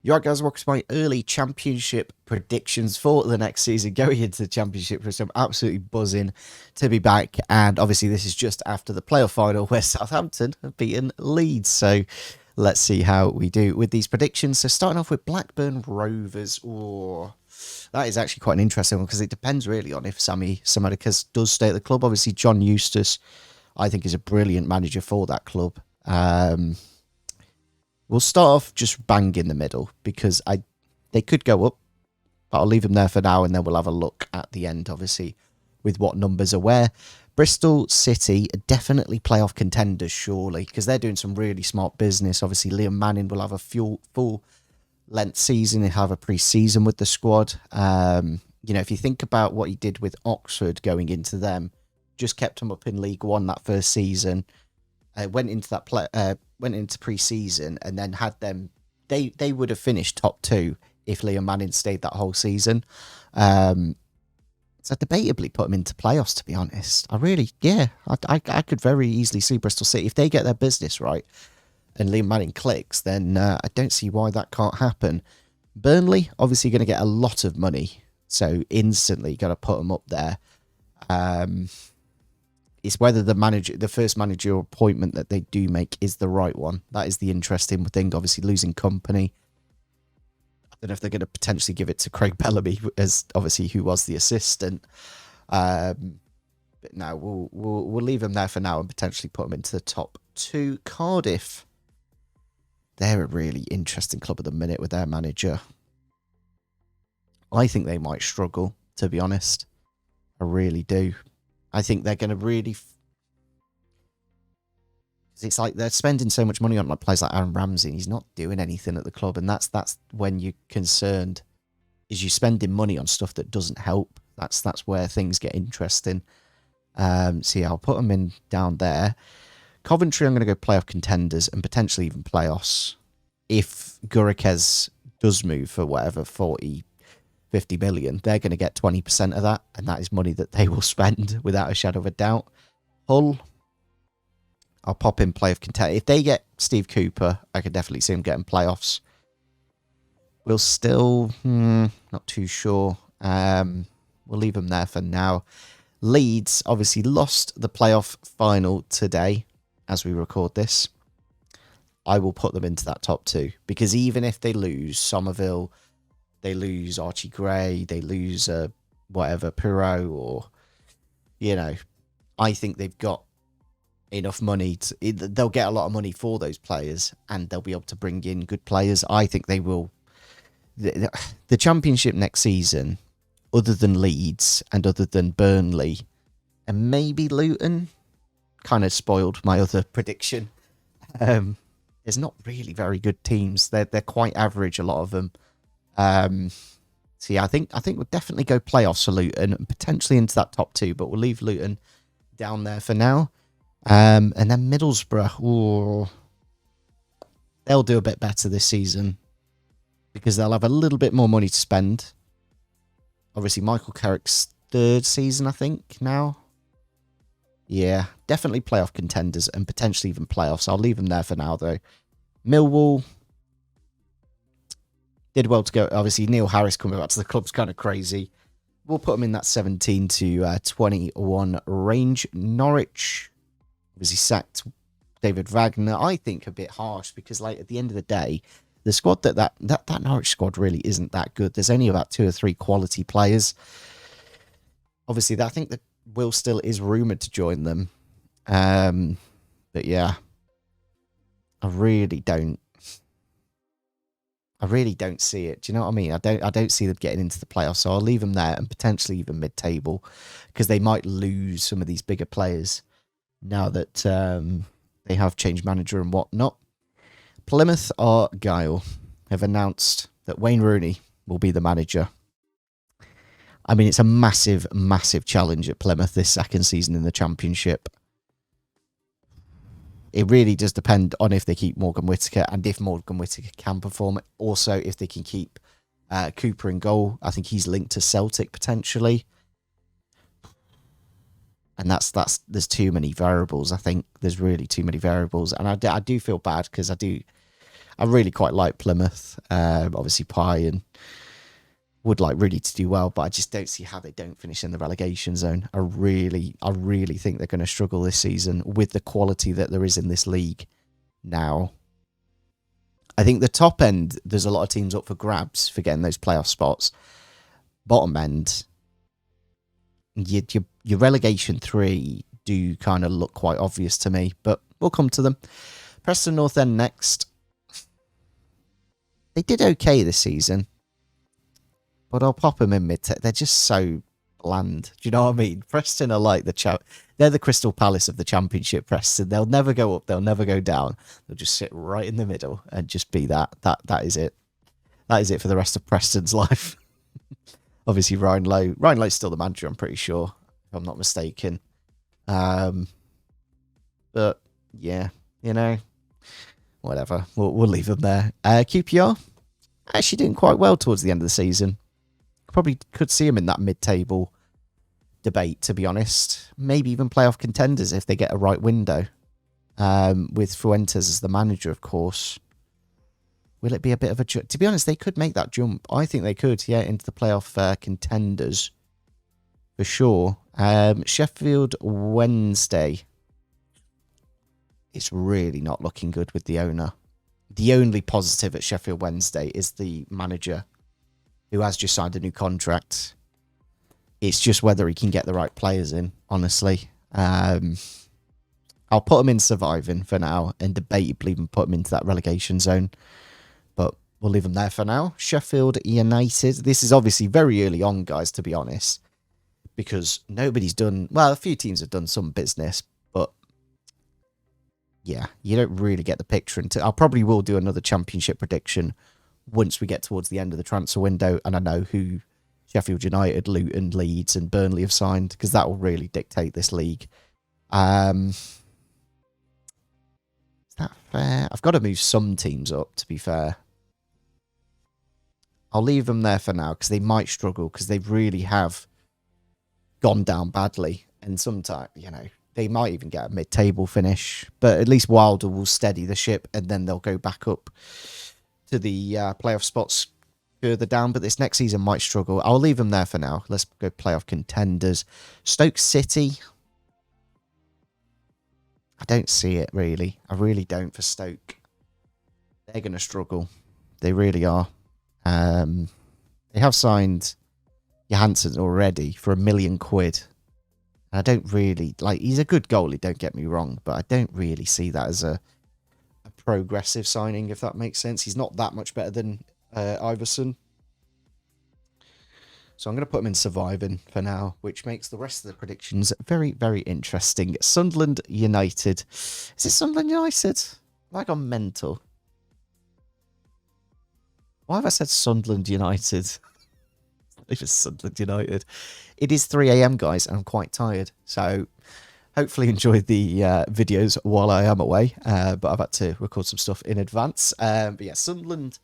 You right, guys? Welcome to my early championship predictions for the next season going into the championship. So I'm absolutely buzzing to be back. And obviously, this is just after the playoff final where Southampton have beaten Leeds. So let's see how we do with these predictions. So starting off with Blackburn Rovers. Oh, that is actually quite an interesting one because it depends really on if Sammy Samaras does stay at the club. Obviously, John Eustace, I think, is a brilliant manager for that club. We'll start off just bang in the middle because they could go up, but I'll leave them there for now, and then we'll have a look at the end, obviously, with what numbers are where. Bristol City are definitely playoff contenders, surely, because they're doing some really smart business. Obviously, Liam Manning will have a full length season. He'll have a pre-season with the squad. If you think about what he did with Oxford going into them, just kept them up in League One that first season. Went into pre-season and then had them. They would have finished top two if Liam Manning stayed that whole season. So debatably put them into playoffs. To be honest, I could very easily see Bristol City if they get their business right and Liam Manning clicks. Then I don't see why that can't happen. Burnley obviously going to get a lot of money, so instantly got to put them up there. It's whether the first managerial appointment that they do make is the right one. That is the interesting thing. Obviously, losing company. I don't know if they're going to potentially give it to Craig Bellamy, as obviously who was the assistant. But no, we'll leave him there for now and potentially put him into the top two. Cardiff. They're a really interesting club at the minute with their manager. I think they might struggle, to be honest. I really do. I think they're going to really. It's like they're spending so much money on like players like Aaron Ramsey, and he's not doing anything at the club, and that's when you're concerned. Is you spending money on stuff that doesn't help? That's where things get interesting. So yeah, I'll put them in down there. Coventry, I'm going to go playoff contenders and potentially even playoffs if Gurikez does move for whatever 50 million, they're going to get 20% of that, and that is money that they will spend without a shadow of a doubt. Hull, I'll pop in playoff contender. If they get Steve Cooper, I could definitely see him getting playoffs. We'll still, not too sure. We'll leave them there for now. Leeds obviously lost the playoff final today as we record this. I will put them into that top two because even if they lose Somerville, they lose Archie Gray, they lose Pirot, or, I think they've got enough money. They'll get a lot of money for those players and they'll be able to bring in good players. I think they will. The championship next season, other than Leeds and other than Burnley and maybe Luton, kind of spoiled my other prediction. There's not really very good teams. They're quite average, a lot of them. So yeah, I think we'll definitely go playoffs for Luton and potentially into that top two, but we'll leave Luton down there for now. And then Middlesbrough, they'll do a bit better this season because they'll have a little bit more money to spend. Obviously, Michael Carrick's third season, I think, now. Yeah, definitely playoff contenders and potentially even playoffs. I'll leave them there for now, though. Millwall did well to go. Obviously, Neil Harris coming back to the club's kind of crazy. We'll put them in that 17 to 21 range. Norwich obviously sacked David Wagner. I think a bit harsh because, like, at the end of the day, the squad that Norwich squad really isn't that good. There's only about 2 or 3 quality players. Obviously, I think that Will still is rumoured to join them. But yeah, I really don't see it. Do you know what I mean? I don't see them getting into the playoffs, so I'll leave them there and potentially even mid-table because they might lose some of these bigger players now that they have changed manager and whatnot. Plymouth Argyle have announced that Wayne Rooney will be the manager. I mean, it's a massive, massive challenge at Plymouth this second season in the Championship. It really does depend on if they keep Morgan Whittaker and if Morgan Whittaker can perform. Also, if they can keep Cooper in goal. I think he's linked to Celtic potentially. And there's too many variables. I think there's really too many variables. And I do feel bad because I I really quite like Plymouth. Obviously, Pie and would like really to do well, but I just don't see how they don't finish in the relegation zone. I really think they're going to struggle this season with the quality that there is in this league now. I think the top end, there's a lot of teams up for grabs for getting those playoff spots. Bottom end, your relegation 3 do kind of look quite obvious to me, but we'll come to them. Preston North End next. They did okay this season, but I'll pop them in mid. They're just so bland. Do you know what I mean? Preston are like they're the Crystal Palace of the Championship. Preston, they'll never go up, they'll never go down. They'll just sit right in the middle and just be that. That is it. That is it for the rest of Preston's life. Obviously, Ryan Lowe's still the manager, I'm pretty sure, if I'm not mistaken. But yeah, you know, whatever. We'll leave them there. QPR actually doing quite well towards the end of the season. Probably could see them in that mid-table debate, to be honest. Maybe even playoff contenders if they get a right window. With Fuentes as the manager, of course. Will it be a bit of a... To be honest, they could make that jump. I think they could, yeah, into the playoff contenders. For sure. Sheffield Wednesday. It's really not looking good with the owner. The only positive at Sheffield Wednesday is the manager, who has just signed a new contract. It's just whether he can get the right players in, honestly. I'll put him in surviving for now and debatably even put him into that relegation zone. But we'll leave him there for now. Sheffield United. This is obviously very early on, guys, to be honest. Because nobody's done... Well, a few teams have done some business, but... Yeah, you don't really get the picture. I probably will do another championship prediction once we get towards the end of the transfer window, and I know who Sheffield United, Luton, Leeds and Burnley have signed, because that will really dictate this league. Is that fair? I've got to move some teams up, to be fair. I'll leave them there for now, because they might struggle, because they really have gone down badly, and sometimes, you know, they might even get a mid-table finish, but at least Wilder will steady the ship, and then they'll go back up to the playoff spots further down, but this next season might struggle. I'll leave them there for now. Let's go playoff contenders. Stoke City. I don't see it, really. I really don't for Stoke. They're going to struggle. They really are. They have signed Johansson already for £1 million. I don't really... Like, he's a good goalie, don't get me wrong, but I don't really see that as a progressive signing, if that makes sense. He's not that much better than Iverson. So I'm going to put him in surviving for now, which makes the rest of the predictions very, very interesting. Sunderland United. Is it Sunderland United? Have I gone mental? Why have I said Sunderland United? It is Sunderland United. It is 3 a.m, guys, and I'm quite tired. So hopefully enjoy the videos while I am away. But I've had to record some stuff in advance. But yeah, Sunderland.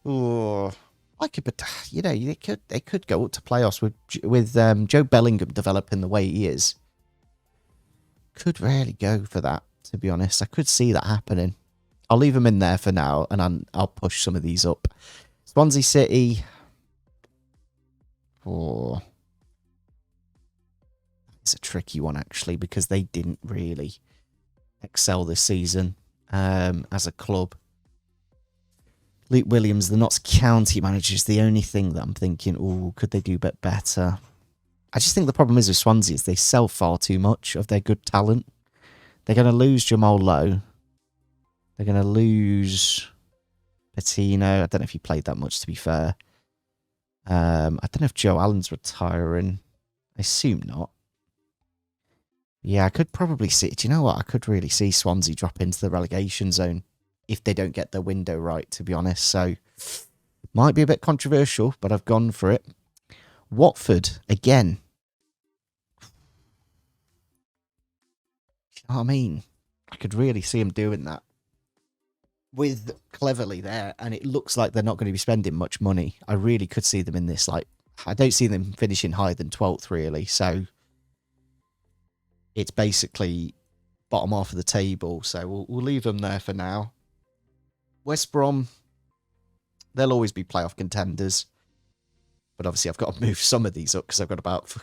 Oh, I could, but you know, they could go up to playoffs with Joe Bellingham developing the way he is. Could really go for that, to be honest. I could see that happening. I'll leave them in there for now, and I'll push some of these up. Swansea City. Oh, it's a tricky one, actually, because they didn't really excel this season as a club. Luke Williams, the Notts County manager, is the only thing that I'm thinking, oh, could they do a bit better? I just think the problem is with Swansea is they sell far too much of their good talent. They're going to lose Jamal Lowe. They're going to lose Patino. I don't know if he played that much, to be fair. I don't know if Joe Allen's retiring. I assume not. Yeah, I could probably see... Do you know what? I could really see Swansea drop into the relegation zone if they don't get their window right, to be honest. So, might be a bit controversial, but I've gone for it. Watford, again. You know what I mean? I could really see them doing that with Cleverly there, and it looks like they're not going to be spending much money. I really could see them in this, like, I don't see them finishing higher than 12th, really. So, it's basically bottom half of the table. So, we'll leave them there for now. West Brom, they'll always be playoff contenders. But obviously I've got to move some of these up because I've got about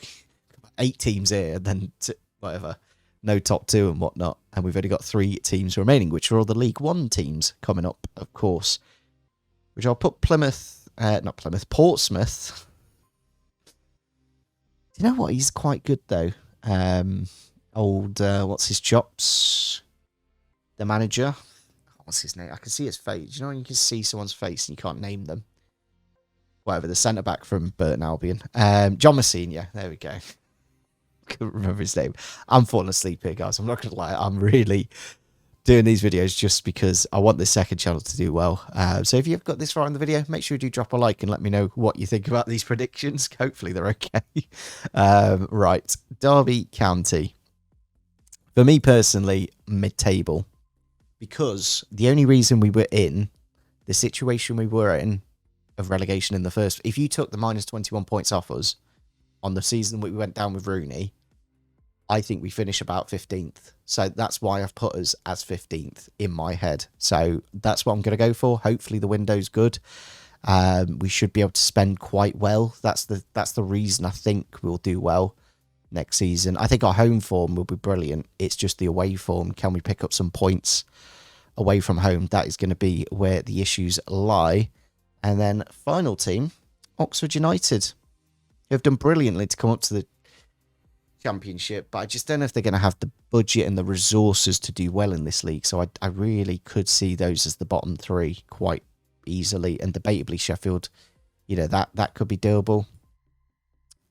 8 teams here and then whatever, no top 2 and whatnot. And we've only got 3 teams remaining, which are all the League One teams coming up, of course. Which I'll put Portsmouth. You know what? He's quite good, though. What's his chops? The manager. What's his name? I can see his face. You know when you can see someone's face and you can't name them? Whatever, the centre-back from Burton Albion. John Messina. There we go. Couldn't remember his name. I'm falling asleep here, guys. I'm not going to lie. I'm really doing these videos just because I want this second channel to do well. So if you've got this far in the video, make sure you do drop a like and let me know what you think about these predictions. Hopefully they're okay. Right. Derby County. For me personally, mid-table. Because the only reason we were in the situation we were in of relegation in the first... If you took the minus 21 points off us on the season we went down with Rooney, I think we finish about 15th. So that's why I've put us as 15th in my head. So that's what I'm going to go for. Hopefully the window's good. We should be able to spend quite well. That's the reason I think we'll do well next season. I think our home form will be brilliant. It's just the away form. Can we pick up some points away from home? That is going to be where the issues lie. And then final team, Oxford United, who have done brilliantly to come up to the Championship, but I just don't know if they're going to have the budget and the resources to do well in this league. So I really could see those as the bottom 3 quite easily, and debatably Sheffield, you know, that could be doable.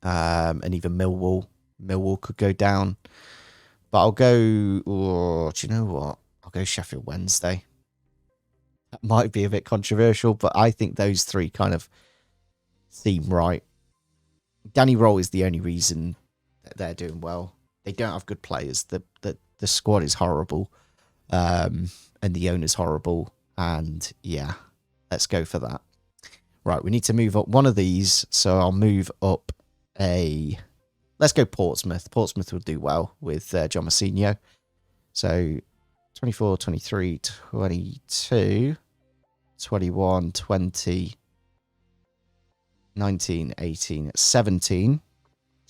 And even Millwall could go down, but I'll go. Oh, do you know what? I'll go Sheffield Wednesday. That might be a bit controversial, but I think those 3 kind of seem right. Danny Roll is the only reason they're doing well. They don't have good players. The squad is horrible, and the owner's horrible. And yeah, let's go for that. Right, we need to move up one of these, so I'll move up let's go Portsmouth. Portsmouth will do well with John Messina. So 24, 23, 22, 21, 20, 19, 18, 17.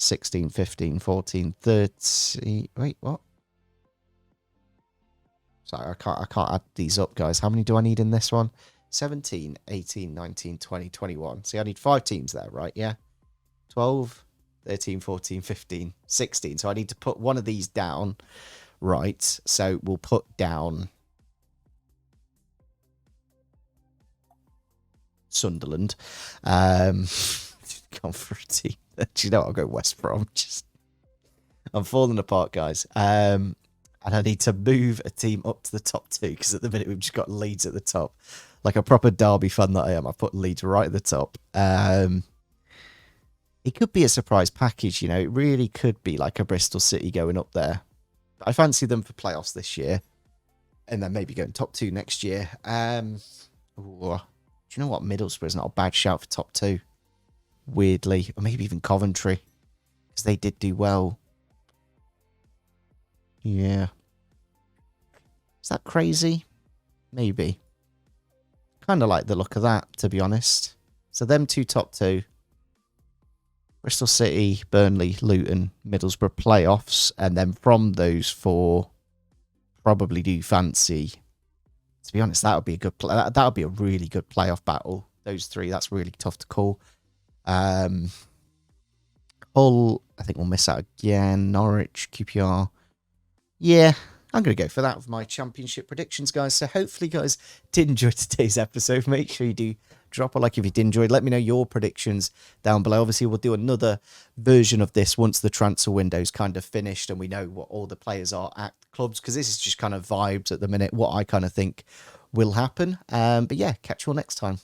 16, 15, 14, 30... Wait, what? Sorry, I can't add these up, guys. How many do I need in this one? 17, 18, 19, 20, 21. See, I need 5 teams there, right? Yeah. 12, 13, 14, 15, 16. So I need to put one of these down. Right. So we'll put down Sunderland. Gone for a team. Do you know what? I'll go West Brom. I'm falling apart, guys. And I need to move a team up to the top 2 because at the minute we've just got Leeds at the top. Like a proper Derby fan that I am, I put Leeds right at the top. It could be a surprise package, you know. It really could be like a Bristol City going up there. I fancy them for playoffs this year, and then maybe going top 2 next year. Do you know what? Middlesbrough is not a bad shout for top 2. Weirdly, or maybe even Coventry, because they did do well. Yeah. Is that crazy? Maybe. Kind of like the look of that, to be honest. So them 2 top 2. Bristol City, Burnley, Luton, Middlesbrough playoffs. And then from those 4, probably do fancy. To be honest, that would be a good that would be a really good playoff battle. Those 3, that's really tough to call. Hull, I think we'll miss out again. Norwich, QPR. Yeah, I'm going to go for that with my championship predictions, guys. So hopefully, guys, did enjoy today's episode. Make sure you do drop a like if you did enjoy. Let me know your predictions down below. Obviously, we'll do another version of this once the transfer window's kind of finished and we know what all the players are at clubs, because this is just kind of vibes at the minute, what I kind of think will happen. But yeah, catch you all next time.